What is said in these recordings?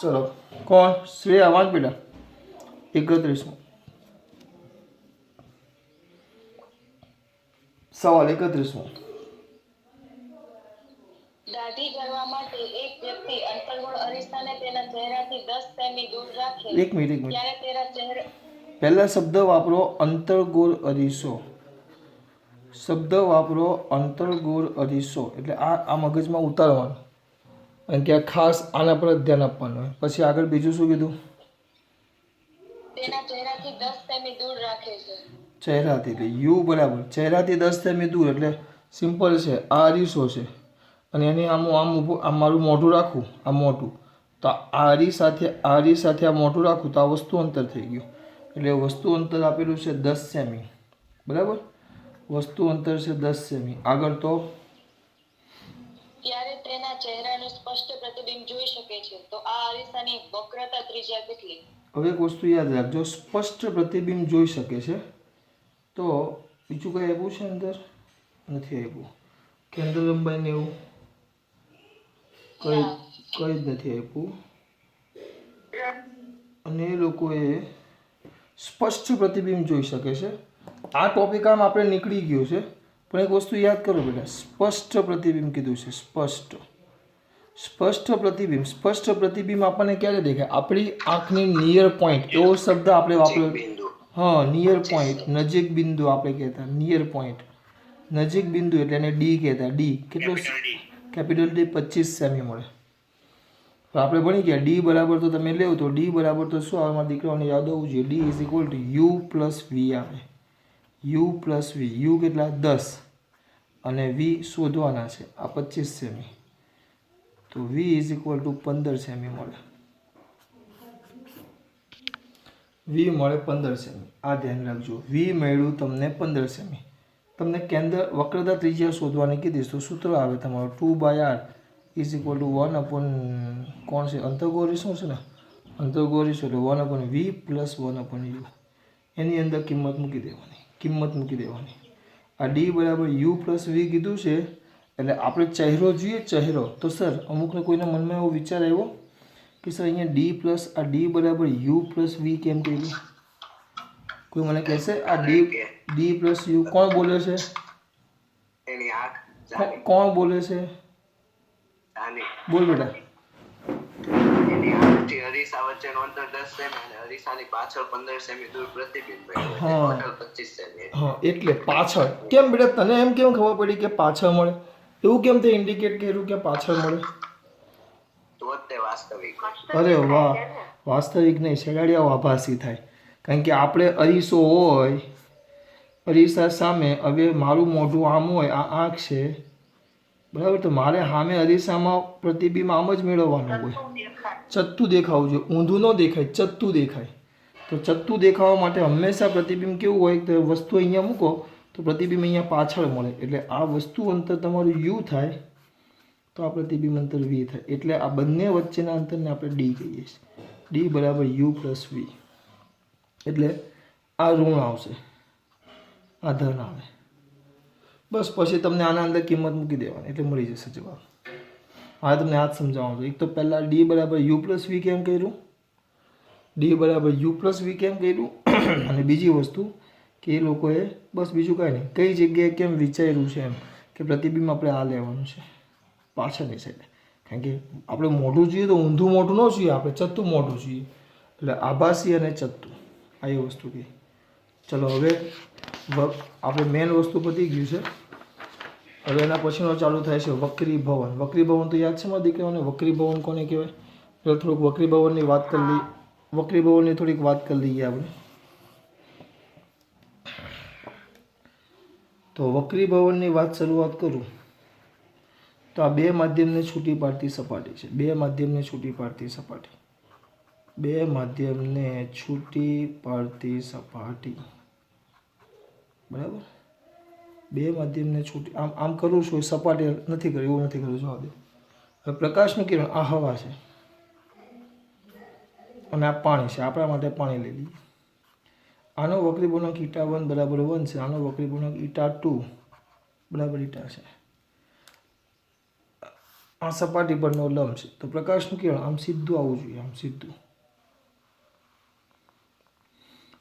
चलो कौन श्रेया वाँच बेटा 31 सवाल 31 દાઢી કરવા માટે એક વ્યક્તિ અંતર્ગોળ અરીસાને તેના ચહેરાથી 10 સેમી દૂર રાખે एक मिनट ત્યારે તેના ચહેરા पहला शब्द वापरो अंतर्गोल अरीसो शब्द वापरो अंतर्गोल अरीसो એટલે આ મગજમાં ઉતારવાનું અને કે ખાસ આના પર ધ્યાન આપવાનું પછી આગળ બીજું શું કીધું તેના ચહેરાથી 10 સેમી દૂર રાખે છે ચહેરાથી એટલે યુ બરાબર ચહેરાથી 10 સેમી દૂર એટલે સિમ્પલ છે આ અરીસો છે અને એની આમ આમ મારું મોઢું રાખું આ મોઢું તો આરી સાથે આ મોઢું રાખું તો આ વસ્તુ અંતર થઈ ગયું એટલે વસ્તુ અંતર આપેલું છે 10 સેમી બરાબર વસ્તુ અંતર છે 10 સેમી આગળ તો ત્યારે તેના ચહેરાનું સ્પષ્ટ પ્રતિબિંબ જોઈ શકે છે તો આ અરીસાની વક્રતા ત્રિજ્યા કેટલી હવે એક વસ્તુ યાદ રાખજો સ્પષ્ટ પ્રતિબિંબ જોઈ શકે છે તો બીજું કંઈ આપ્યું છે અંદર નથી આપ્યું કેન્દ્ર લંબાઈને એવું કઈ જ નથી આપ્યું અને એ લોકોએ સ્પષ્ટ પ્રતિબિંબ જોઈ શકે છે આ ટોપિક આમ આપણે નીકળી ગયો છે પણ એક વસ્તુ યાદ કરો બેટા સ્પષ્ટ પ્રતિબિંબ કીધું છે સ્પષ્ટ પ્રતિબિંબ આપણને ક્યારે દેખાય આપણી આંખની નિયર પોઈન્ટ એવો શબ્દ આપણે વાપર્યો હા નિયર પોઈન્ટ નજીક બિંદુ આપણે કહેતા નિયર પોઈન્ટ નજીક બિંદુ એટલે એને ડી કહેતા ડી કેટલો કેપિટલ ડી 25 સેમી મળે તો આપણે ભણી ગયા ડી બરાબર તો તમે લેવો તો ડી બરાબર તો શું આવે મારા દીકરાઓને યાદ આવવું જોઈએ D is equal to U plus V આવે યુ પ્લસ વી યુ કેટલા 10 અને વી શોધવાના છે આ 25 સેમી તો વી ઇઝ ઇક્વલ ટુ 15 સેમી મળે વી મળે 15 સેમી આ ધ્યાન રાખજો વી મળ્યું તમને 15 સેમી તમને કેન્દ્ર વક્રતા ત્રિજ્યા શોધવાની કીધી તો સૂત્ર આવે તમારું 2/r ઇઝ ઇક્વલ ટુ 1 કોણ છે અંતર્ગોરી શું છે ને અંતર્ગોરી છે એટલે 1/v પ્લસ 1/u એની અંદર કિંમત મૂકી દેવાની આ ડી બરાબર યુ પ્લસ વી કીધું છે એટલે આપણે ચહેરો જોઈએ ચહેરો તો સર અમુકને કોઈના મનમાં એવો વિચાર આવ્યો કે સર અહીંયા ડી પ્લસ આ ડી બરાબર યુ પ્લસ વી કેમ કહ્યું કોઈ મને કહેશે આ ડી પ્લસ યુ કોણ બોલે છે કોણ બોલે છે બોલ બેટા અરીસા વચ્ચેનું અંતર 10 સેમી અને અરીસાની પાછળ 15 સેમી દૂર પ્રતિબિંબ હા. ટોટલ 25 સેમી હા એટલે પાછળ કેમ બેટા તને એમ કેમ ખબર પડી કે પાછળ મળે એવું કેમ તે ઇન્ડિકેટ કર્યું કે પાછળ મળે તો તે વાસ્તવિક અરે વાહ વાસ્તવિક નહીં શેગાડિયાઓ આભાસી થાય કારણ કે આપણે અરીસો હોય અરીસા સામે હવે મારું મોઢું આમ હોય આ આંખ છે બરાબર તો મારે સામે અરીસામાં પ્રતિબિંબ આમ જ મેળવવાનું હોય ચત્તું દેખાવું જોઈએ ઊંધું ન દેખાય ચત્તું દેખાય તો ચત્તું દેખાવા માટે હંમેશા પ્રતિબિંબ કેવું હોય તો વસ્તુ અહીંયા મૂકો તો પ્રતિબિંબ અહીંયા પાછળ મળે એટલે આ વસ્તુ અંતર તમારું યુ થાય તો આ પ્રતિબિંબ અંતર વી થાય એટલે આ બંને વચ્ચેના અંતરને આપણે ડી કહીએ છીએ ડી બરાબર યુ પ્લસ વી એટલે આ ઋણ આવશે આ ધન આવે બસ પછી તમને આના અંદર કિંમત મૂકી દેવાની એટલે મળી જશે જવાબ હા તમને આ જ સમજાવવાનું એક તો પહેલાં ડી બરાબર યુ પ્લસ વી કેમ કર્યું ડી બરાબર યુ પ્લસ વી કેમ કર્યું અને બીજી વસ્તુ કે એ લોકોએ બસ બીજું કાંઈ નહીં કઈ જગ્યાએ કેમ વિચાર્યું છે એમ કે પ્રતિબિંબ આપણે આ લેવાનું છે પાછળની સાઈડ કારણ કે આપણે મોઢું જોઈએ તો ઊંધું મોઢું ન જોઈએ આપણે ચત્તું મોઢું જોઈએ એટલે આભાસી અને ચત્તું આ એ વસ્તુ કહી ચલો હવે આપણે મેન વસ્તુ પતી ગયું છે હવે એના પછીનો ચાલુ થાય છે વક્રીભવન વક્રીભવન તો યાદ છે મારા દીકરાઓને વક્રીભવન કોને કહેવાય એટલે થોડુંક વક્રીભવનની વાત કરી લઈએ વક્રીભવનની થોડીક વાત કરી લઈએ આપણે તો વક્રીભવનની વાત શરૂઆત કરું તો આ બે માધ્યમને છૂટી પાડતી સપાટી છે બે માધ્યમને છૂટી પાડતી સપાટી બરાબર બે માધ્યમને છૂટી આમ કરું છું સપાટી નથી કર્યું એવું નથી કર્યું જવા દે હવે પ્રકાશનું કિરણ આ હવા છે અને આ પાણી છે આપણા માટે પાણી લઈ લઈએ આનો વક્રી ગુણક η1 બરાબર 1 છે આનો વક્રી ગુણક η2 બરાબર η છે આ સપાટી પરનો લંબ છે, તો પ્રકાશનું કિરણ આમ સીધું આવવું જોઈએ, આમ સીધું.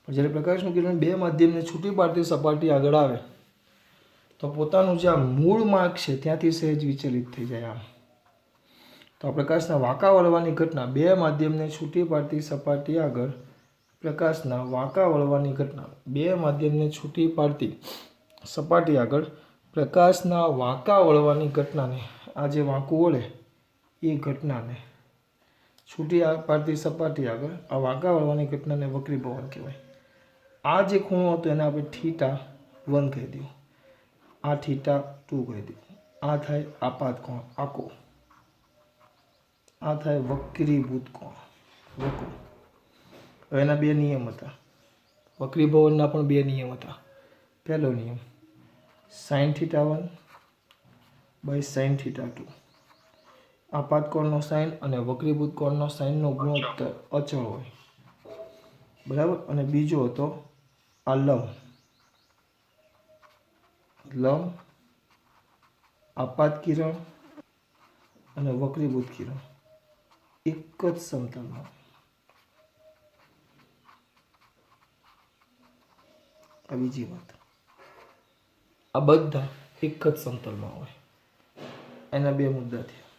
પણ જ્યારે પ્રકાશનું કિરણ બે માધ્યમને છૂટી પાડતી સપાટી આગળ આવે તો પોતાનું જે આ મૂળ માર્ગ છે ત્યાંથી સહેજ વિચલિત થઈ જાય આમ. તો આ પ્રકાશના વાંકા વળવાની ઘટના બે માધ્યમને છૂટી પાડતી સપાટી આગળ પ્રકાશના વાંકા વળવાની ઘટના બે માધ્યમને છૂટી પાડતી સપાટી આગળ પ્રકાશના વાંકા વળવાની ઘટનાને, આ જે વાંકું વળે એ ઘટનાને છૂટી પાડતી સપાટી આગળ આ વાંકા વળવાની ઘટનાને વક્રીભવન કહેવાય. આ જે ખૂણો હતો એને આપણે θ1 કહી દઉં, આ θ2 કહી દઉં. આ થાય આપાત કોણ આકો, આ થાય વક્રીભૂત કોણ વક્ર. હવે એના બે નિયમ હતા, વક્રીભવનના પણ બે નિયમ હતા. પહેલો નિયમ sin θ1 બાય sin θ2. આપાત કોણનો સાઇન અને વક્રીભૂત કોણનો સાઇનનો ગુણોત્તર અચળ હોય, બરાબર. અને બીજો હતો આ લંબ આપાત કિરણ અને વક્રીભૂત કિરણ એક જ સમતલમાં. આ બીજી વાત, આ બધા એક જ સમતલમાં હોય. એના બે મુદ્દા થયા.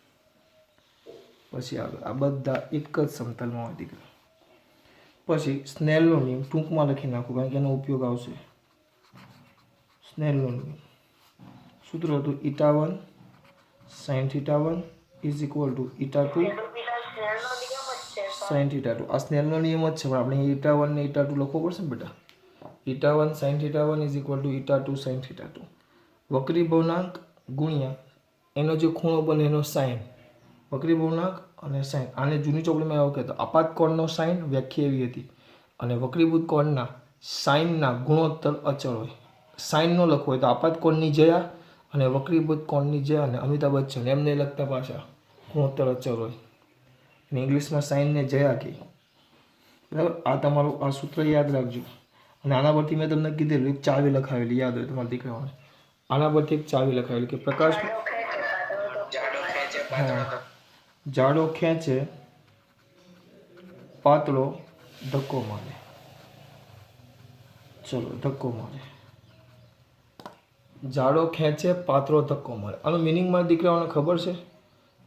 પછી આગળ આ બધા એક જ સમતલમાં હોય દીકરા. પછી સ્નેલનો નિયમ ટૂંકમાં લખી નાખું કારણ કે એનો ઉપયોગ આવશે. સ્નેલનો નિયમ સૂત્ર હતું η1 sin θ1 is equal to η2 sin θ2. આ સ્નેલનો નિયમ જ છે, પણ આપણે η1 ને η2 લખવો પડશે ને બેટા. η1 sin θ1 is equal to η2 sin θ2. વક્રીભવનાંક ગુણ્યા એનો જે ખૂણો બને એનો સાઇન, વક્રીભવનાંક અને સાઇન. આને જૂની ચોપડીમાં એવું કહેતો આપાત કોણનો સાઇન વ્યાખ્યા એવી હતી અને વક્રીભૂત કોણના સાઇનના ગુણોત્તર અચળ હોય. સાઇન નો લખવો હોય તો આપાત કોણની જયા અને વક્રીભૂત કોણની જયા અને અમિતાભ બચ્ચન એમને લગતા પાછા ગુણોત્તર અચળ હોય. અને ઇંગ્લિશમાં સાઇનને જયા કહે, બરાબર. આ તમારું આ સૂત્ર યાદ રાખજો. અને આના પરથી મેં તમને કીધેલું એક ચાવી લખાવેલી, યાદ હોય તમારા દીકરાઓને. આના પરથી એક ચાવી લખાવેલી કે પ્રકાશ જાડો ખેંચે પાતળો ધક્કો મારે. ચલો ધક્કો મારે, જાડો ખેંચે પાતળો ધક્કો મારે. આનો મિનિંગ મારા દીકરાઓને ખબર છે?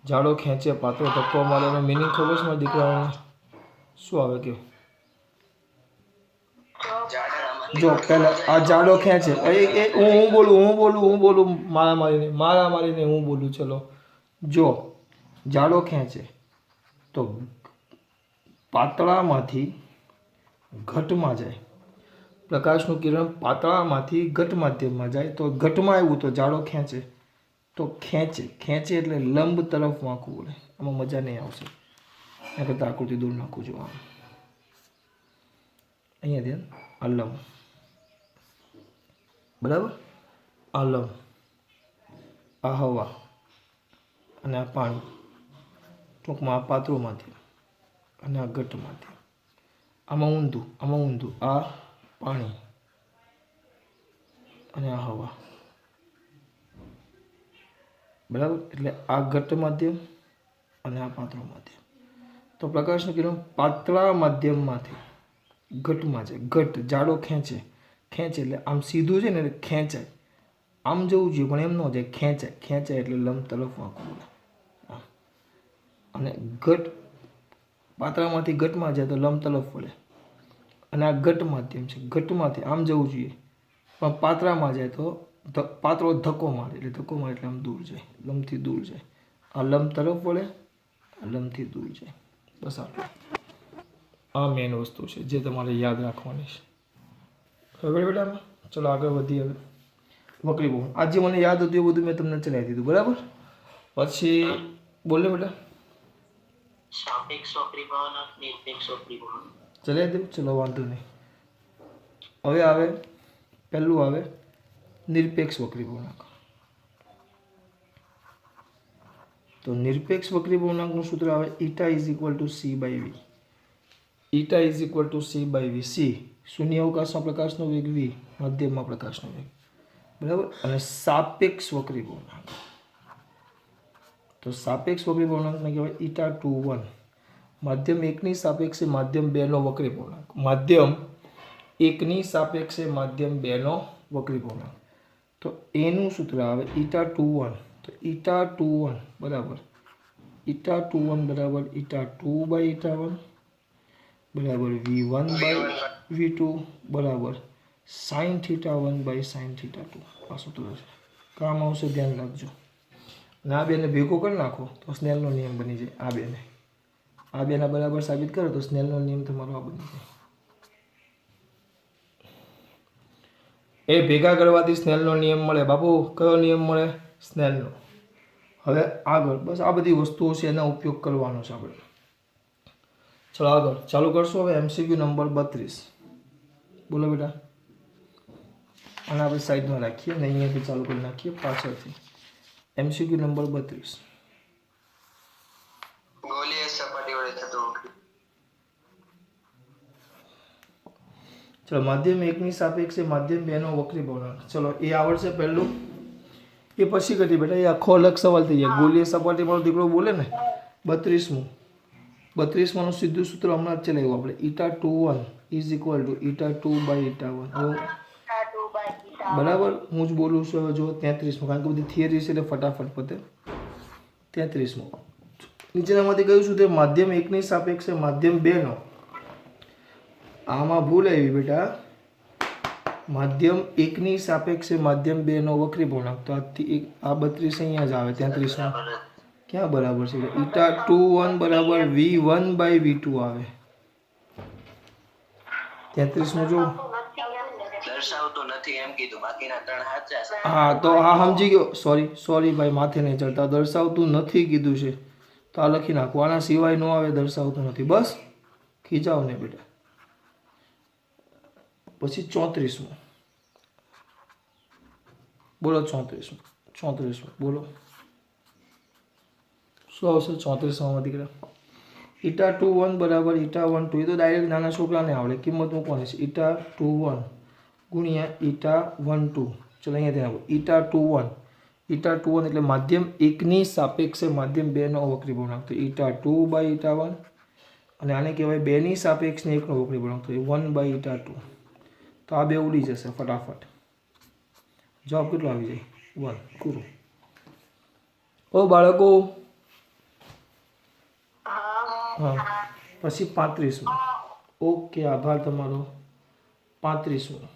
જાડો ખેંચે પાતળો ધક્કો મારે એનો મિનિંગ ખબર છે મારા દીકરાઓને? શું આવે કે જો પહેલા આ જાડો ખેંચે હું બોલું મારીને હું બોલું. ચલો જો જાડો ખેંચે તો પાતળામાંથી ઘટમાં જાય. પ્રકાશનું કિરણ પાતળામાંથી ઘટ માધ્યમમાં જાય તો ઘટમાં આવ્યું તો જાડો ખેંચે તો ખેંચે એટલે લંબ તરફ વાંકું બોલે. આમાં મજા નહીં આવશે, એના કરતાં આકૃતિ દૂર નાખું છું. અહીંયા ધ્યાન, આ લંબ, બરાબર. આ લંબ, આ હવા અને આ પાણી, ટૂંકમાં આ પાતળું માધ્યમ અને આ ઘટ માધ્યમ. આમાં ઊંધું આ પાણી અને આ હવા, બરાબર. એટલે આ ઘટ માધ્યમ અને આ પાતળું માધ્યમ. તો પ્રકાશનું કિરણ પાતળા માધ્યમમાંથી ઘટમાં જાય. ઘટ જાડો ખેંચે એટલે આમ સીધું છે ને એટલે ખેંચાય, આમ જવું જોઈએ પણ એમ ન જાય, ખેંચાય એટલે લંબ તરફ વાંકું બોલે. અને ઘટ પાતળામાંથી ઘટમાં જાય તો લંબ તરફ વળે. અને આ ઘટ માધ્યમ છે, ઘટમાંથી આમ જવું જોઈએ પણ પાતળામાં જાય તો પાતળો ધક્કો મારે એટલે આમ દૂર જાય, લંબથી દૂર જાય. આ લંબ તરફ વળે, આ લંબથી દૂર જાય. બસ આટલું. આ મેઇન વસ્તુ છે જે તમારે યાદ રાખવાની છે. ખબર બેટા? ચલો આગળ વધીએ. હવે વક્રીભવન આ જે મને યાદ હતું એ બધું મેં તમને ચલાવી દીધું, બરાબર. પછી બોલે બેટા સાપેક્ષ વક્રીભવન અને નિરપેક્ષ વક્રીભવન ચલાવી દઉં. ચલો વાંધો નહીં. હવે આવે પહેલું આવે નિરપેક્ષ વક્રીભવનાંક. તો નિરપેક્ષ વક્રીભવનાંકનું સૂત્ર આવે η is equal to c by v. η is equal to c by v. C શૂન્ય અવકાશમાં પ્રકાશનો વેગ, વી મધ્યમમાં પ્રકાશનો વેગ, બરાબર. અને સાપેક્ષ વક્રીભવનાંક તો સાપેક્ષ વક્રી પૂર્ણાંકને કહેવાય ઈટા 2 1. માધ્યમ એકની સાપેક્ષે માધ્યમ 2 નો વક્રી પૂર્ણાંક. માધ્યમ એકની સાપેક્ષે માધ્યમ 2 નો વક્રી પૂર્ણાંક. તો એનું સૂત્ર આવે ઈટા 2 1. તો ઈટા 2 1 બરાબર ઈટા 2 1 બરાબર ઈટા 2 બાય ઈટા 1 બરાબર v1 બાય v2 બરાબર sine theta 1 by sine theta 2. આ સૂત્ર છે, કામ આવશે, ધ્યાન રાખજો. અને આ બેને ભેગો કરી નાખો તો સ્નેલનો નિયમ બની જાય. આ બેના બરાબર સાબિત કરો તો સ્નેલનો નિયમ તમારો આ બની જાય. એ ભેગા કરવાથી સ્નેલનો નિયમ મળે. બાપુ કયો નિયમ મળે? સ્નેલનો. હવે આગળ બસ આ બધી વસ્તુઓ છે એના ઉપયોગ કરવાનો છે આપણે. ચલો આગળ ચાલુ કરશો. હવે MCQ નંબર 32 બોલો બેટા. અને આપણે સાઈડમાં રાખીએ ને અહીંયાથી ચાલુ કરી નાખીએ પાછળથી. MCQ number 32. ગોલીય સપાટી વડે થતું વક્રી. ચલો માધ્યમ એકની સાપેક્ષે માધ્યમ 2 નો વક્રી પૂર્ણાંક. ચલો એ આવડશે પહેલું, એ પછી કરી બેટા. એ આખો અલગ સવાલ થઈ જાય. ગોલીય સપાટી વાળો દીકરો બોલે ને 32મું 32માં સીધું સૂત્ર હમણાં જ ચલાવ્યું આપણે. Eta 2 1 is equal to eta 2 by eta 1. બરાબર હું જ બોલું છું. હવે જો 33મું, કારણ કે બધી થિયરી છે એટલે ફટાફટ પતે. 33મું નીચેનામાંથી કયું સૂત્ર માધ્યમ એકની સાપેક્ષે માધ્યમ 2 નો. આમાં ભૂલ આવી બેટા. માધ્યમ એકની સાપેક્ષે માધ્યમ 2 નો વક્રી પૂર્ણાંક. તો આ 32 અહીંયા જ આવે. 33માં ક્યાં બરાબર છે? ઈટા 2 1 બરાબર v1 બાય v2 આવે. 33મું જો દર્શાવતું નથી એમ કીધું, બાકીના ત્રણ સાચા છે. હા તો હા સમજી ગયો. સોરી ભાઈ, માથે નહીં ચડતા. દર્શાવતું નથી કીધું છે તો આ લખી નાખો. આના સિવાય ન આવે દર્શાવતું નથી. બસ ખીજાવ ને બેટા. પછી 34મું બોલો. 34મું બોલો. શું આવશે 34માં દીકરા? ઈટા 2 1 બરાબર ઈટા 1 2. એ તો ડાયરેક્ટ નાના છોકરાને આવડે. કિંમત મૂકવાની છે. ઈટા 2 1 ગુણ્યા ઈટા 1 2. ચલો અહીંયા ધ્યાન આપો. ઈટા 2 1 એટલે માધ્યમ એકની સાપેક્ષે માધ્યમ 2 નો વક્રી પૂર્ણાંક. તો ઈટા 2 બાય ઈટા 1 અને આને કહેવાય 2 ની સાપેક્ષને 1 નો વક્રી પૂર્ણાંક. તો 1 બાય ઈટા 2. તો આ બે ઉડી જશે ફટાફટ. જવાબ કેટલો આવી જાય? 1. પૂરું. ઓ બાળકો. હા પછી 35મું. ઓકે આભાર તમારો. 35મું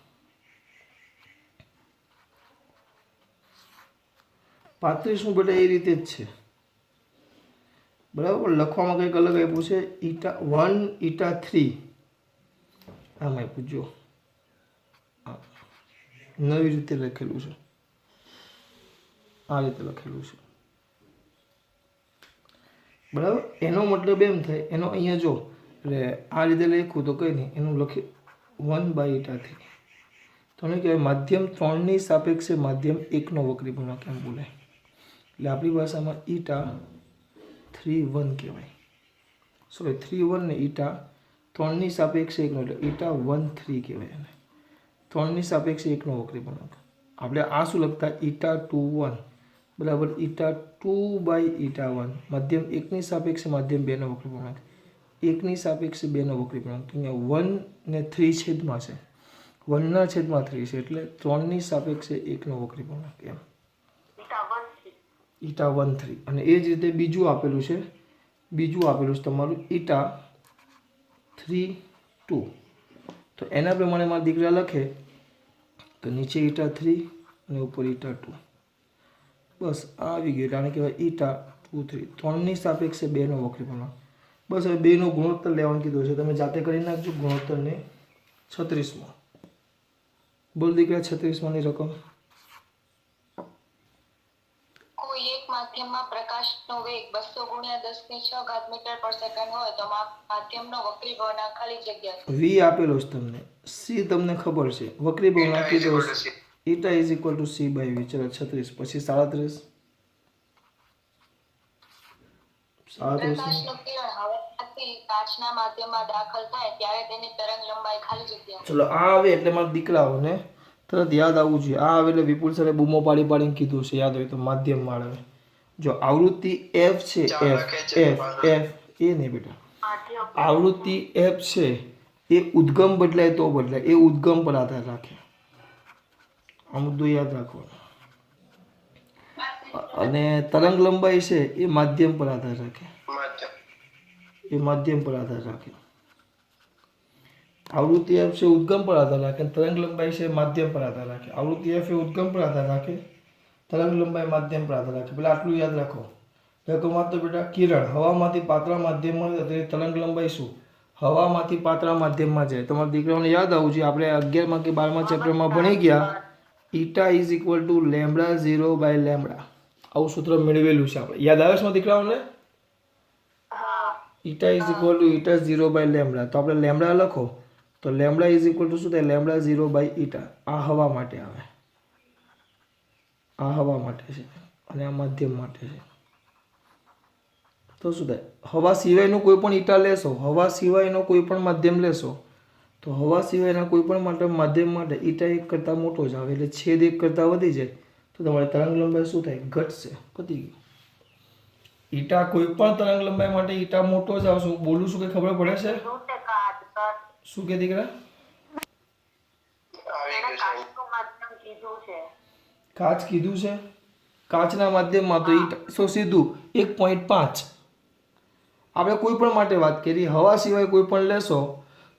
બેટા એ રીતે જ છે બરાબર. લખવામાં કંઈક અલગ આપ્યું છે. ઈટા 1 ઈટા 3 આમાં આપ્યું જો નવી રીતે લખેલું છે. આ રીતે લખેલું છે બરાબર. એનો મતલબ એમ થાય, એનો અહીંયા જો એટલે આ રીતે લખ્યું તો કંઈ નહીં, એનું લખી 1 બાય ઈટા 3. તો એને કહેવાય માધ્યમ 3 ની સાપેક્ષે માધ્યમ 1 નો વક્રી પૂર્ણાંક એમ બોલાય. એટલે આપણી ભાષામાં ઈટા 3 1 કહેવાય. સોરી 3 1 ને ઈટા 3 ની સાપેક્ષે 1 નો એટલે ઈટા 1 3 કહેવાય. એને 3 ની સાપેક્ષે 1 નો વક્રી પૂર્ણાંક. આપણે આ શું લખતા? ઈટા 2 1 બરાબર ઈટા 2 બાય ઈટા 1. માધ્યમ 1 ની સાપેક્ષે માધ્યમ 2 નો વક્રી પૂર્ણાંક. 1 ની સાપેક્ષે 2 નો વક્રી પૂર્ણાંક. અહીંયા 1 ને 3 છેદમાં છે. 1 ના છેદમાં 3 છે એટલે 3 ની સાપેક્ષે 1 નો વક્રી પૂર્ણાંક એમ. ઈટા 1 3. અને એ જ રીતે બીજું આપેલું છે તમારું ઈટા 3 2. તો એના પ્રમાણે મારા દીકરા લખે તો નીચે ઈટા 3 અને ઉપર ઈટા 2. બસ આ આવી ગયું. આને કહેવાય ઈટા 2 3. 3 ની સાપેક્ષે 2 નો વક્રી પૂર્ણાંક. બસ હવે 2 નો ગુણોત્તર લેવાનું કીધું છે. તમે જાતે કરી નાખજો ગુણોત્તરને. 36માં બોલ દીકરા. 36માની રકમ. કોઈ એક માધ્યમમાં પ્રકાશનો વેગ 200 ગુણ્યા 10 ની 6 ઘાત મીટર પર સેકન્ડ હોય તો માધ્યમનો વક્રી પૂર્ણાંક ખાલી જગ્યા v આપેલો છે તમને. c તમને ખબર છે. વક્રી પૂર્ણાંક કીધો છે eta is equal to c by v. ચલો 36 પછી 37. પ્રકાશનું કિરણ હવેથી કાચના માધ્યમમાં દાખલ થાય ત્યારે તેની તરંગ લંબાઈ ખાલી જગ્યા. ચલો આ આવે એટલે મારા દીકરાઓને તરત યાદ આવવું જોઈએ. આ આવે એટલે વિપુલ સરે બૂમો પાડીને કીધું છે, યાદ હોય તો માધ્યમ આવે. જો આવૃત્તિ એફ છે, એફ એફ એફ એ નહીં બેટા, આવૃત્તિ એફ છે એ ઉદ્ગમ બદલાય તો બદલાય, એ ઉદ્ગમ પર આધાર રાખે. આ મુદ્દો યાદ રાખવાનો. અને તરંગ લંબાઈ છે એ માધ્યમ પર આધાર રાખે, એ માધ્યમ પર આધાર રાખે. આવૃત્તિ એફ છે ઉદ્ગમ પર આધાર રાખે, તરંગ લંબાઈ છે માધ્યમ પર આધાર રાખે. આવૃત્તિ એફ એ ઉદ્ગમ પર આધાર રાખે, તરંગ લંબાઈ માધ્યમ પર આધાર રાખે. પેલા આટલું યાદ રાખો. તો માત્ર બેટા કિરણ હવામાંથી પાતળા માધ્યમમાં જાય તો તરંગ લંબાઈ શું? હવામાંથી પાતળા માધ્યમમાં જાય. તમારા દીકરાઓને યાદ આવું છે, આપણે 11મા કે 12મા ચેપ્ટરમાં ભણી ગયા, eta is equal to lambda 0 by lambda. આવું સૂત્ર મેળવેલું છે આપણે. યાદ આવે છે મારા દીકરાઓને? Eta is equal to eta 0 by lambda. તો આપણે લેમ્બડા લખો તો લેમ્બડા ઇઝ ઇક્વલ ટુ શું થાય? Lambda 0 by eta. આ હવા માટે આવે, આ હવા માટે છે અને આ માધ્યમ માટે છે. તો શું થાય? હવા સિવાયનો કોઈ પણ ઈટા લેશો, હવા સિવાયનો કોઈ પણ માધ્યમ લેશો તો હવા સિવાયના કોઈ પણ માધ્યમ માટે ઈટા 1 કરતાં મોટો જ આવે, એટલે છેદ 1 કરતાં વધી જાય તો તમારી તરંગ લંબાઈ શું થાય? ઘટશે. પતી ગયું. ઈટા કોઈ પણ તરંગ લંબાઈ માટે ઈટા મોટો જ આવશે. બોલું શું કે ખબર પડે છે? શું કે દીકરા? કાચ કીધું છે. કાચના માધ્યમમાં તો ઈટા સો સીધું 1.5. આપણે કોઈ પણ માટે વાત કરી, હવા સિવાય કોઈ પણ લેશો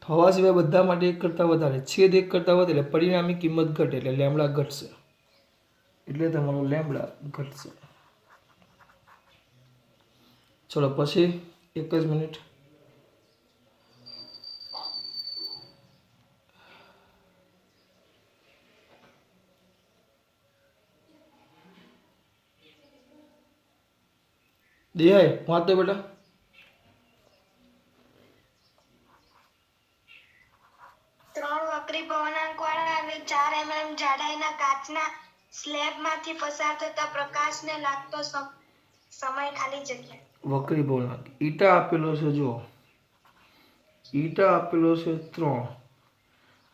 તો હવા સિવાય બધા માટે 1 કરતાં વધારે, છેદ 1 કરતાં વધે એટલે પરિણામી કિંમત ઘટે, એટલે લેમ્બડા ઘટશે, એટલે તમારો લેમ્બડા ઘટશે. ચલો પછી 1 જ મિનિટ. દેહાય વાંચો બેટા. વક્રી ભવનાંકવાળા અને 4 mm જાડાઈના કાચના સ્લેબમાંથી પસાર થતા પ્રકાશને લાગતો સમય ખાલી જગ્યા. વક્રી ભવનાંક ઈટા આપેલો છે, જો ઈટા આપેલો છે 3,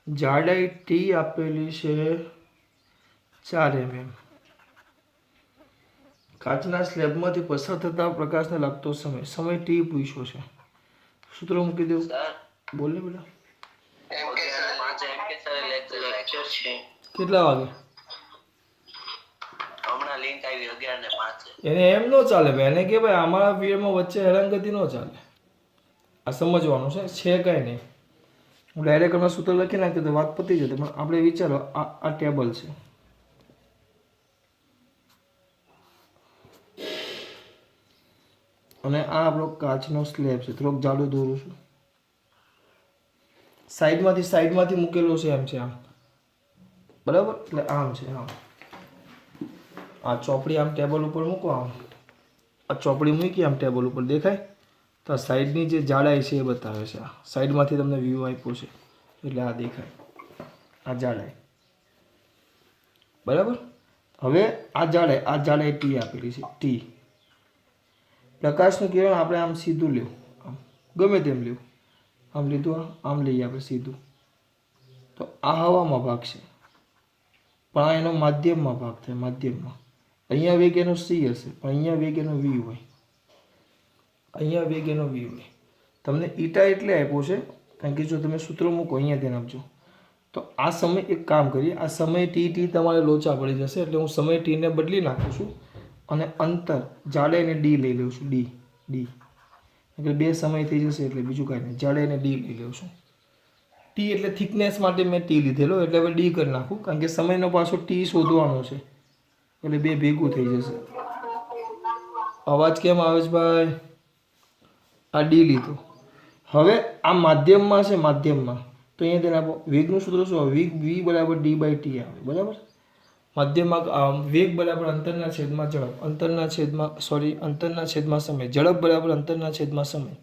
જાડાઈ ટી આપેલી છે 4 mm. કાચના સ્લેબમાંથી પસાર થતા પ્રકાશને લાગતો સમય, સમય ટી પૂછ્યો છે. સૂત્ર મૂકી દેવું. બોલ ને બેટા. કેટલા વાગે? હમણાં લિંક આવી 11:05. એને એમ ન ચાલે ભાઈ, એને કે ભાઈ અમારા પીરિયડમાં વચ્ચે હેરાનગતિ ન ચાલે. આ સમજવાનું છે કાંઈ નહીં. હું ડાયરેક્ટ હમણાં સૂત્ર લખી નાખ્યું તો વાત પતી જતી, પણ આપણે વિચારો આ ટેબલ છે, અને આ આપણો કાચનો સ્લેબ છે. થોડોક જાડો દોરું છું, સાઈડમાંથી મૂકેલો છે, એમ છે આમ, બરાબર? એટલે આમ છે, આમ. આ ચોપડી આમ ટેબલ ઉપર મૂકો, આમ આ ચોપડી મૂકી આમ ટેબલ ઉપર, દેખાય? તો આ સાઈડની જે જાડાઈ છે એ બતાવે છે. આ સાઈડમાંથી તમને વ્યૂ આપ્યો છે એટલે આ દેખાય, આ જાડાઈ, બરાબર? હવે આ જાડાઈ ટી આપેલી છે, ટી. પ્રકાશનું કિરણ આપણે આમ સીધું લેવું, આમ ગમે તેમ લેવું, આમ લીધું, આમ લઈએ આપણે સીધું, તો આ હવામાં ભાગ છે, પણ આ એનો માધ્યમમાં ભાગ થાય, માધ્યમમાં. અહીંયા વેગ એનો સી હશે, પણ અહીંયા વેગ એનો વી હોય, અહીંયા વેગ એનો વી હોય. તમને ઈટા એટલે આપ્યો છે કારણ કે જો તમે સૂત્ર મૂકો, અહીંયા ધ્યાન આપજો. તો આ સમય એક કામ કરીએ, આ સમય ટી તમારે લોચા પડી જશે, એટલે હું સમય ટીને બદલી નાખું છું અને અંતર જાડાઈને ડી લઈ લઉં છું, ડી. એટલે 2 સમય થઈ જશે, એટલે બીજું કાંઈ નહીં, જાડાઈને ડી લઈ લઉં છું. ટી એટલે થિકનેસ માટે મેં ટી લીધેલો, એટલે હવે ડી કરી નાખું કારણ કે સમયનો પાછો ટી શોધવાનો છે, એટલે 2 ભેગું થઈ જશે. અવાજ કેમ આવે છે ભાઈ? આ ડી લીધું. હવે આ માધ્યમમાં છે, માધ્યમમાં તો અહીંયા તેને આપો વેગનું સૂત્ર શું આવે? વી બરાબર ડી બાય ટી આવે, બરાબર? માધ્યમમાં વેગ બરાબર અંતરના છેદમાં ઝડપ, અંતરના છેદમાં સમય, ઝડપ બરાબર અંતરના છેદમાં સમય,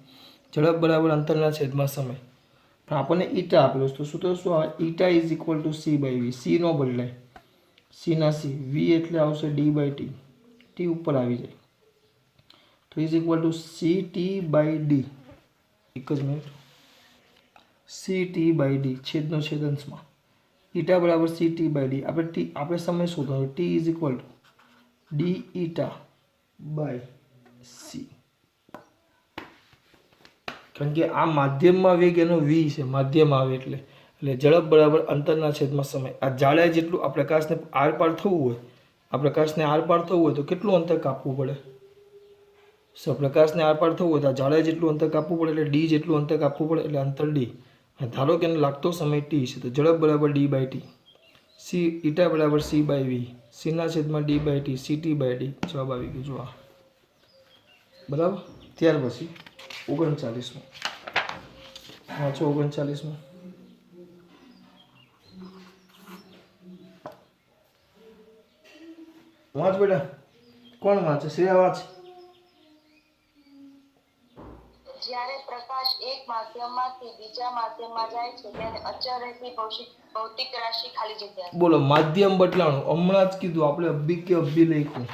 ઝડપ બરાબર અંતરના છેદમાં સમય. પણ આપણને ઈટા આપેલો છે તો સૂત્ર શું આવે? Eta is equal to c by v. C નો બદલાય, સી ના સી, વી એટલે આવશે ડી બાય ટી, ટી ઉપર આવી જાય તો is equal to c T by d. 1 જ મિનિટ. સી ટી બાય ડી છેદનો છેદ અંશમાં, ઈટા બરાબર સી ટી બાય ડી. આપણે સમય શોધવાનો, t is equal to d eta by c. કારણ કે આ માધ્યમમાં વેગ એનો વી છે, માધ્યમ આવે એટલે ઝડપ બરાબર અંતરના છેદમાં સમય. આ જાડાઈ જેટલું આ પ્રકાશને આરપાર થવું હોય, આ પ્રકાશને આરપાર થવું હોય તો કેટલું અંતર કાપવું પડે? પ્રકાશને આરપાર થવું હોય તો આ જાડાઈ જેટલું અંતર કાપવું પડે, એટલે ડી જેટલું અંતર કાપવું પડે, એટલે અંતર ડી. અને ધારો કે એને લાગતો સમય ટી છે તો ઝડપ બરાબર D by T. C eta બરાબર સી બાય વી. સીના છેદમાં D by T, C T by D. જવાબ આવી ગયો. જો આ બરાબર. ત્યાર પછી 39મો વાંચો. 39મો વાંચ બેટા. કોણ વાંચે? શ્રેયા વાંચ. જ્યારે પ્રકાશ એક માધ્યમમાંથી બીજા માધ્યમમાં જાય છે ત્યારે અચળ રહેતી ભૌતિક રાશિ ખાલી જગ્યા. બોલો, માધ્યમ બદલાણું હમણાં જ કીધું આપણે. અભી કે અભી લખ્યું.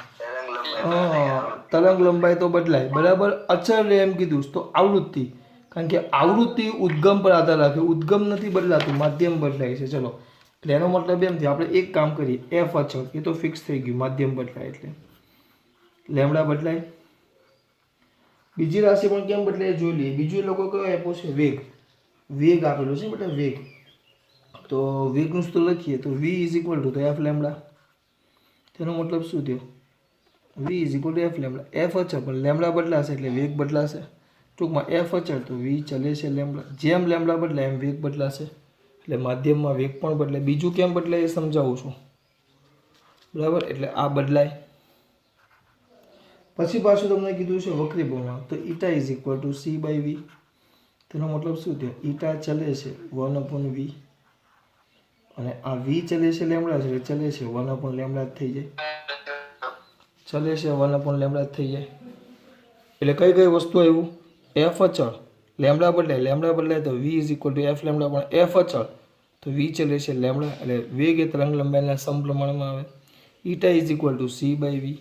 તરંગ લંબાઈ તો બદલાય, બરાબર. અચળ રહે એમ કીધું તો આવૃત્તિ, કારણ કે આવૃત્તિ ઉદ્ગમ પર આધાર રાખે. ઉદ્ગમ નથી બદલાતું, માધ્યમ બદલાય છે. ચલો, એટલે એનો મતલબ એમ થયો આપણે એક કામ કરીએ. એફ અચળ એ તો ફિક્સ થઈ ગયું, માધ્યમ બદલાય એટલે લેમડા બદલાય. બીજી રાશિ પણ કેમ બદલાય જોઈ લઈએ. બીજું એ લોકો કયો આપ્યો છે? વેગ. વેગ આપેલો છે બેટા, વેગ. તો વેગનું સૂત્ર લખીએ તો વી is equal to F lambda. તેનો મતલબ શું થયો? V is equal to F lambda. F અચળ પણ લેમડા બદલાશે એટલે વેગ બદલાશે. ટૂંકમાં એફ અચળ તો વી ચલે છે લેમડા. જેમ લેમડા બદલાય એમ વેગ બદલાશે, એટલે માધ્યમમાં વેગ પણ બદલાય. બીજું કેમ બદલાય એ સમજાવું છું, બરાબર. એટલે આ બદલાય. પછી પાછું તમને કીધું છે વક્રીભવનાંક, તો eta is equal to c by v. તેનો મતલબ શું થયો? ઈટા ચલે છે 1/v, અને આ વી ચલે છે લેમડા છે, ચલે છે 1/λ જ થઈ જાય. ચલે છે 1/λ જ થઈ જાય. એટલે કઈ કઈ વસ્તુ આવ્યું? એફ અચળ, લેમડા બદલાય, લેમડા બદલાય તો વી is equal to F lambda. પણ એફ અચળ તો વી ચલે છે લેમડા, એટલે વેગ એ તરંગ લંબાઈના સમપ્રમાણમાં આવે. Eta is equal to c by v,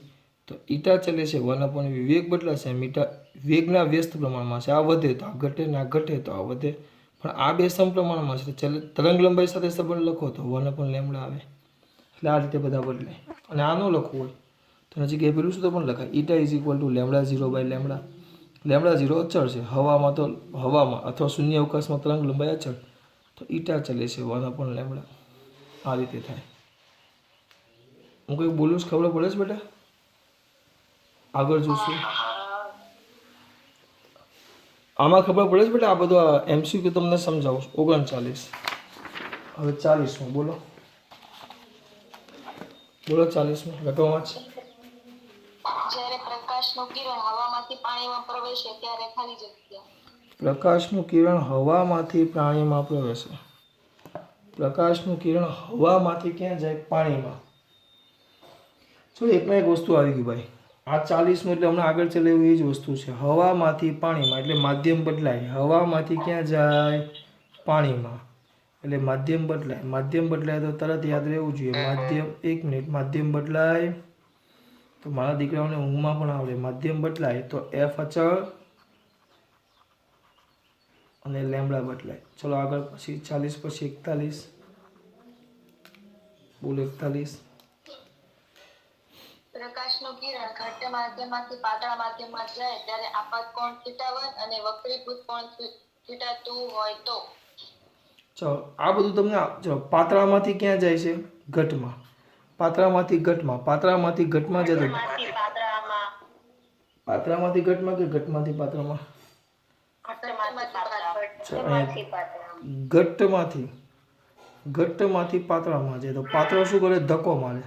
તો ઈટા ચલે છે 1/v. વેગ બદલાશે એમ ઈટા વેગના વ્યસ્ત પ્રમાણમાં છે. આ વધે તો આ ઘટે, ને આ ઘટે તો આ વધે. પણ આ બે સમપ્રમાણમાં છે. ચલે તરંગ લંબાઈ સાથે સંબંધ લખો તો 1/λ આવે. એટલે આ રીતે બધા બદલાય. અને આનો લખવું હોય તો નજીક પેલું શું તો પણ લખાય. Eta is equal to lambda 0 by lambda. Lambda 0 અચળ છે. હવામાં તો હવામાં અથવા શૂન્ય અવકાશમાં તરંગ લંબાઈ અચળ, તો ઈટા ચલે છે 1/λ. આ રીતે થાય. હું કંઈક બોલું છું, ખબર પડે છે બેટા? આગળ જોશું. આમાં ખબર પડે છે બેટા? આ બધું એમસીક્યુ તમને સમજાવું છું. 39. હવે 40મો બોલો. બોલો 40મો લખો વાંચ. જ્યારે પ્રકાશનું કિરણ હવામાંથી પાણીમાં પ્રવેશે ત્યારે ખાલી જગ્યા. પ્રકાશનું કિરણ હવામાંથી પાણીમાં પ્રવેશે. પ્રકાશનું કિરણ હવામાંથી ક્યાં જાય? પાણીમાં. જો એકમાં એક વસ્તુ આવી ગઈ ભાઈ. આ 40મો એટલે હમણાં આગળ ચાલે એવું એ જ વસ્તુ છે. હવામાંથી પાણીમાં એટલે માધ્યમ બદલાય. હવામાંથી ક્યાં જાય? પાણીમાં. એટલે માધ્યમ બદલાય. માધ્યમ બદલાય તો તરત યાદ રહેવું જોઈએ. માધ્યમ, એક મિનિટ, માધ્યમ બદલાય તો મારા દીકરાઓને ઊંઘમાં પણ આવડે. માધ્યમ બદલાય તો એફ અચળ અને લેમડા બદલાય. ચલો આગળ. પછી 40 પછી 41. બોલો 41. પ્રકાશનું કિરણ ઘટ્ટ માધ્યમમાંથી પાતળા માધ્યમમાં જાય ત્યારે આપાત કોણ θ1 અને વક્રીભૂત કોણ θ2 હોય તો. ચલો આ બધું તમને ચલો પાતળામાંથી ક્યાં જાય છે? ઘટમાં. પાતળામાંથી ઘટમાં. પાતળામાંથી ઘટમાં જાય તો પાતળામાંથી ઘટમાં કે ઘટમાંથી પાતળામાં? ઘટ્ટમાંથી પાતળામાં જાય તો પાતળો શું કરે? ધક્કો મારે.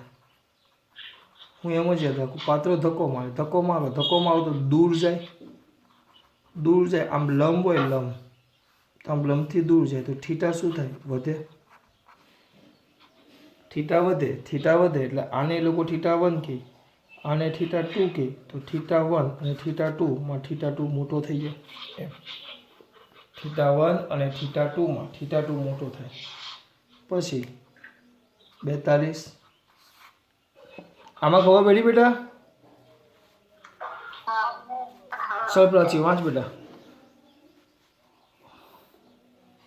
હું એમ જ યાદ રાખું. પાતળો ધક્કો મારે. ધક્કો મારો તો દૂર જાય. દૂર જાય. આમ લંબ હોય, લંબ તો આમ લંબથી દૂર જાય તો થીટા શું થાય? વધે. થીટા વધે. થીટા વધે એટલે આને એ લોકો θ1 કહે, આને θ2 કહે. તો θ1 અને θ2 માં θ2 મોટો થઈ જાય એમ. θ1 અને θ2 માં θ2 મોટો થાય. પછી 42. આમાં ખબર પડી બેટા? સર્પ્રાચી વાંચ બેટા.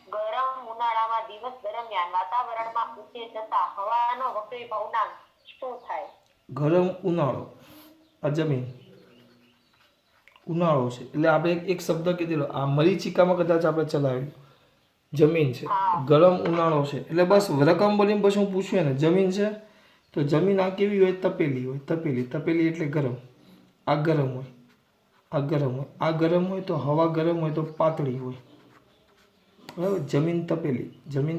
ગરમ ઉનાળામાં દિવસ દરમિયાન વાતાવરણમાં ઊંચે જતા હવાનો વક્રીભવનાંક શું થાય? ગરમ ઉનાળો, આ જમીન. ઉનાળો છે એટલે આપણે એક શબ્દ કીધેલો આ મરીચિકામાં કદાચ આપણે ચલાવ્યું જમીન છે ગરમ ઉનાળો છે એટલે બસ રકમ બોલીને પછી હું પૂછ્યું ને જમીન છે તો જમીન આ કેવી હોય તપેલી હોય તપેલી એટલે ગરમ આ ગરમ હોય આ ગરમ હોય આ ગરમ હોય તો હવા ગરમ હોય તો પાતળી હોય બરાબર જમીન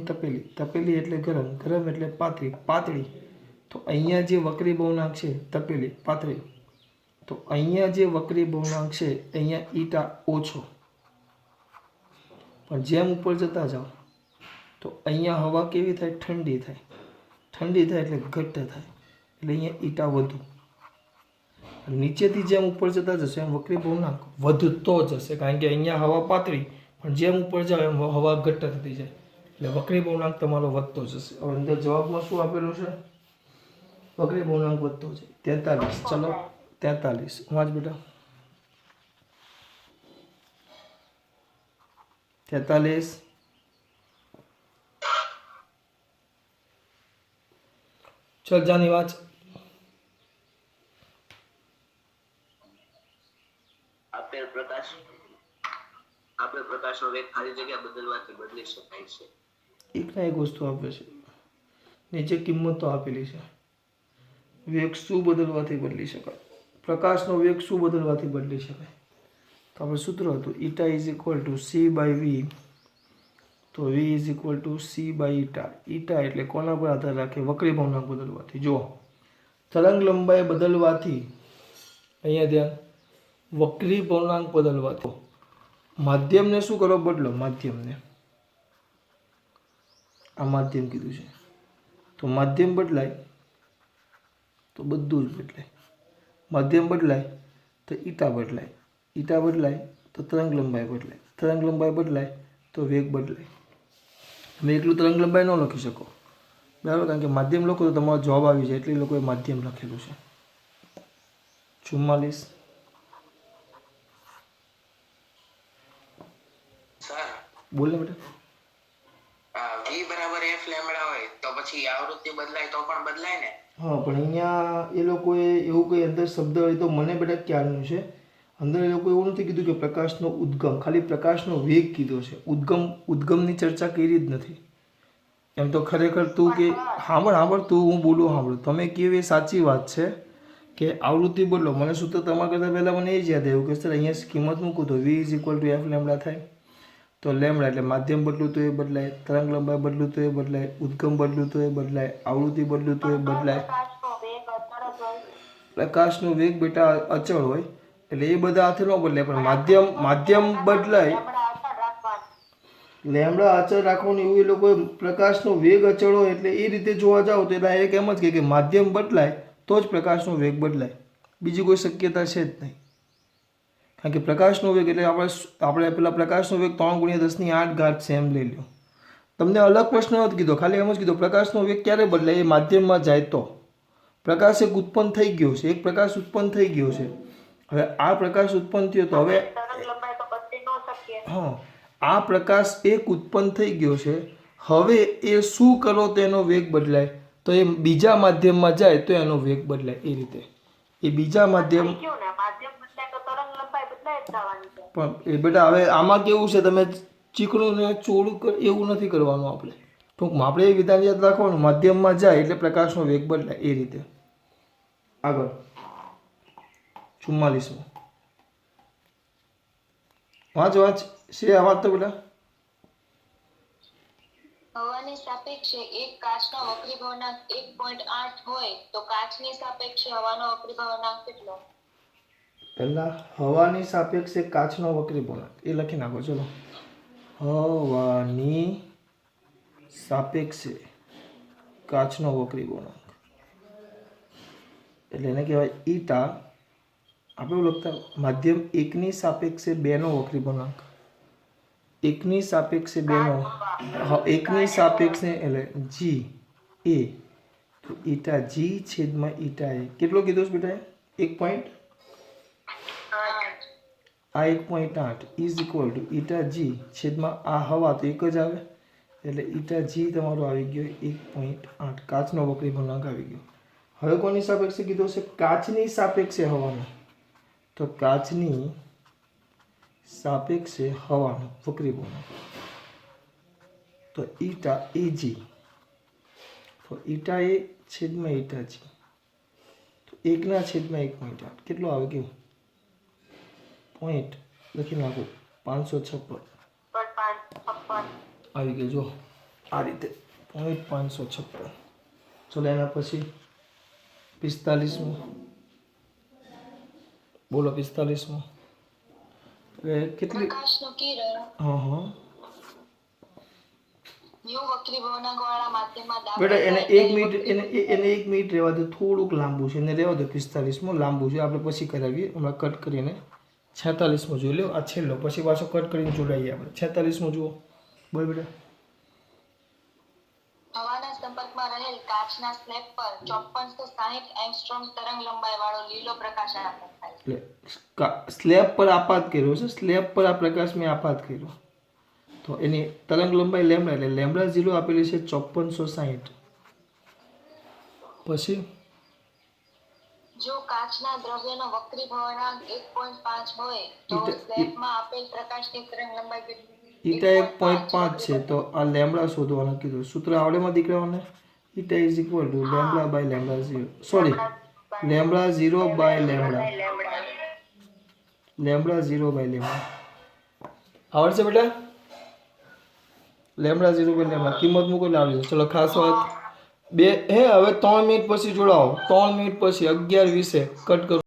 તપેલી એટલે ગરમ એટલે પાતળી તો અહીંયા જે વક્રી બહુનાંક છે તપેલી પાતળી તો અહીંયા જે વક્રી બહુનાંક છે અહીંયા ઈટા ઓછો પણ જેમ ઉપર જતા જાઓ તો અહીંયા હવા કેવી થાય ઠંડી થાય એટલે ઘટ્ટ થાય એટલે અહીંયા ઈટા વધુ નીચેથી જેમ ઉપર જતા જશે એમ વક્રી બહુનાંક વધતો જશે કારણ કે અહીંયા હવા પાતળી પણ જેમ ઉપર જાવ એમ હવા ઘટ્ટ થતી જાય એટલે વક્રી બહુનાંક તમારો વધતો જશે હવે અંદર જવાબમાં શું આપેલું છે વક્રી બહુનાંક વધતો છે 43 ચલો 43 વાંચ બેટા 43 चल जानी वाच આપેલ પ્રકાશનો વેગ ખાલી જગ્યા બદલવાથી બદલી શકાય છે. એક ના એક વસ્તુ આપે છે નીચે કિંમત તો આપેલી છે વેગ શું બદલવાથી બદલી શકાય પ્રકાશનો વેગ શું બદલવાથી બદલી શકાય તો આપણે સૂત્ર હતું eta is equal to c by v તો વી is equal to c by eta એટલે કોના પર આધાર રાખે વક્રી બહુનાંક બદલવાથી જુઓ તરંગ લંબાઈ બદલવાથી અહીંયા ધ્યાન વક્રી બહુનાંક બદલવાથી માધ્યમને શું કરો બદલો માધ્યમને આ માધ્યમ કીધું છે તો માધ્યમ બદલાય તો બધું જ બદલાય માધ્યમ બદલાય તો ઈટા બદલાય તો તરંગ લંબાઈ બદલાય તો વેગ બદલાય તમે એટલું તરંગ લંબાઈ ન લખી શકો બરાબર કારણ કે માધ્યમ લખો તો તમારો જવાબ આવી જાય એટલે એ લોકોએ માધ્યમ લખેલું છે 44 સર બોલ ને બેટા v બરાબર f લેમ્બડા હોય તો પછી આવૃત્તિ બદલાય તો પણ બદલાય ને હા પણ અહીંયા એ લોકોએ એવું કંઈ અંદર શબ્દ હોય તો મને બેટા ખ્યાલનું છે અંદર એ લોકો એવું નથી કીધું કે પ્રકાશનો ઉદ્ગમ ખાલી પ્રકાશનો વેગ કીધો છે ઉદ્ગમની ચર્ચા કરી જ નથી એમ તો ખરેખર તું કે સાંભળ તું હું બોલું સાંભળ તમે કેવી સાચી વાત છે કે આવૃત્તિ બદલો મને સૂત્ર તમારા કરતાં પહેલાં મને એ જ યાદ આવ્યું કે સર અહીંયા કિંમત મૂકું તો વી is equal to F lambda થાય તો લેમ્બડા એટલે માધ્યમ બદલું તો એ બદલાય તરંગ લંબાઈ બદલું તો એ બદલાય ઉદ્ગમ બદલું તો એ બદલાય આવૃત્તિ બદલું તો એ બદલાય પ્રકાશનો વેગ બેટા અચળ હોય એટલે એ બધા હાથે ન બદલાય પણ માધ્યમ બદલાય લેમ્બડા અચળ રાખવાનું એવું એ લોકોએ પ્રકાશનો વેગ અચળ હોય એટલે એ રીતે જોવા જાઓ તો ડાયરેક્ટ એમ જ કહે કે માધ્યમ બદલાય તો જ પ્રકાશનો વેગ બદલાય બીજી કોઈ શક્યતા છે જ નહીં કારણ કે પ્રકાશનો વેગ એટલે આપણે પેલા પ્રકાશનો વેગ 3×10⁸ છે એમ લઈ લો તમને અલગ પ્રશ્ન નથી કીધો ખાલી એમ જ કીધો પ્રકાશનો વેગ ક્યારે બદલાય એ માધ્યમમાં જાય તો પ્રકાશ એક ઉત્પન્ન થઈ ગયો છે એક પ્રકાશ ઉત્પન્ન થઈ ગયો છે હવે આ પ્રકાશ ઉત્પન્ન થયો તો હવે હા આ પ્રકાશ એક ઉત્પન્ન થઈ ગયો છે હવે એ શું કરો તો એનો વેગ બદલાય તો એ બીજા માધ્યમમાં જાય તો એનો વેગ બદલાય એ રીતે એ બીજા માધ્યમ પણ એ બેટા હવે આમાં કેવું છે તમે ચીકણું ને ચોળું કર એવું નથી કરવાનું આપણે ટૂંકમાં આપણે એ વિધાન યાદ રાખવાનું માધ્યમમાં જાય એટલે પ્રકાશનો વેગ બદલાય એ રીતે આગળ 44 વાંચ છે આ વાત તો બેટા હવાની સાપેક્ષે એક કાચનો વક્રી ભવનાંક 1.8 હોય તો કાચની સાપેક્ષે હવાનો વક્રી ભવનાંક કેટલો પહેલા હવાની સાપેક્ષે કાચનો વક્રી ભવનાંક એ લખી નાખો ચલો હવાની સાપેક્ષે કાચનો વક્રી ભવનાંક એટલે એને કહેવાય ઈટા આપણે લખતા માધ્યમ એકની સાપેક્ષે બેનો વક્રી ભવનાંક એકની સાપેક્ષે બેનો એકની સાપેક્ષે એટલે જી એ તો ઈટા જી છેદમાં ઈટા એ કેટલો કીધો છે બેટા 1. આ 1.8 ઇઝ ઇક્વલ ટુ ઈટા જી છેદમાં આ હવા તો એક જ આવે એટલે ઈટા જી તમારો આવી ગયો 1.8 કાચનો વક્રી ભવનાંક આવી ગયો હવે કોની સાપેક્ષે કીધો છે કાચની સાપેક્ષે હવાનો તો કાચની સાપેક્ષે હવાનો વક્રી ગુણાંક. તો ઈટા એજી, તો ઈટા એ છેદમાં ઈટા જી, તો 1/1 કેટલો આવે ગયો? પોઈન્ટ લખી નાખો 556 આવી ગયો. જો આ રીતે 0.556. ચલો એના પછી 45મો બોલો. 45મો કેટલી? પ્રકાશનું કિરણ હા ન્યુ વક્રી ભવનાંક વાળા માધ્યમમાં બેટા એને દાખલ 1 મિનિટ એને 1 મિનિટ રહેવા દો. થોડુંક લાંબુ છે, એને રહેવા દો. 45મો લાંબુ છે, આપણે પછી કરાવીએ. હમણાં કટ કરીને 46મો જોઈ લો. આ છેલ્લો, પછી પાછો કટ કરીને જોડાઈએ આપણે. 46મો જુઓ. બોલ બેટા. હવાના સંપર્કમાં રહેલ કાચના સ્લેબ પર 5460 એંગસ્ટ્રોમ તરંગ લંબાઈ વાળો લીલો પ્રકાશ આપે થાય છે. એટલે સ્લેબ પર આપાત કર્યો છે. સ્લેબ પર આ પ્રકાશ મેં આપાત કર્યો, તો એની તરંગ લંબાઈ લેમ્બડા, એટલે લેમ્બડા 0 આપેલી છે 5460. પછી જો કાચના દ્રવ્યનો વક્રી ભવનાંક 1.5 હોય તો ઈટા- સ્લેબમાં આપેલ પ્રકાશની તરંગ લંબાઈ કેટલી? ઈટા 1.5 છે, તો આ લેમ્બડા શોધવાનું કીધું. સૂત્ર આવડેમાં દીકરાઓને? Eta is equal to lambda by lambda 0, sorry lambda 0 by lambda, lambda 0 by lambda. આવડશે બેટા? લેમ્બડા 0 બાય લેમ્બડા કિંમત મૂકો એટલે આવી જશે. ચલો ખાસ વાત બે હવે 3 મિનિટ પછી જોડાઓ. 3 મિનિટ પછી 11:20 કટ કરો.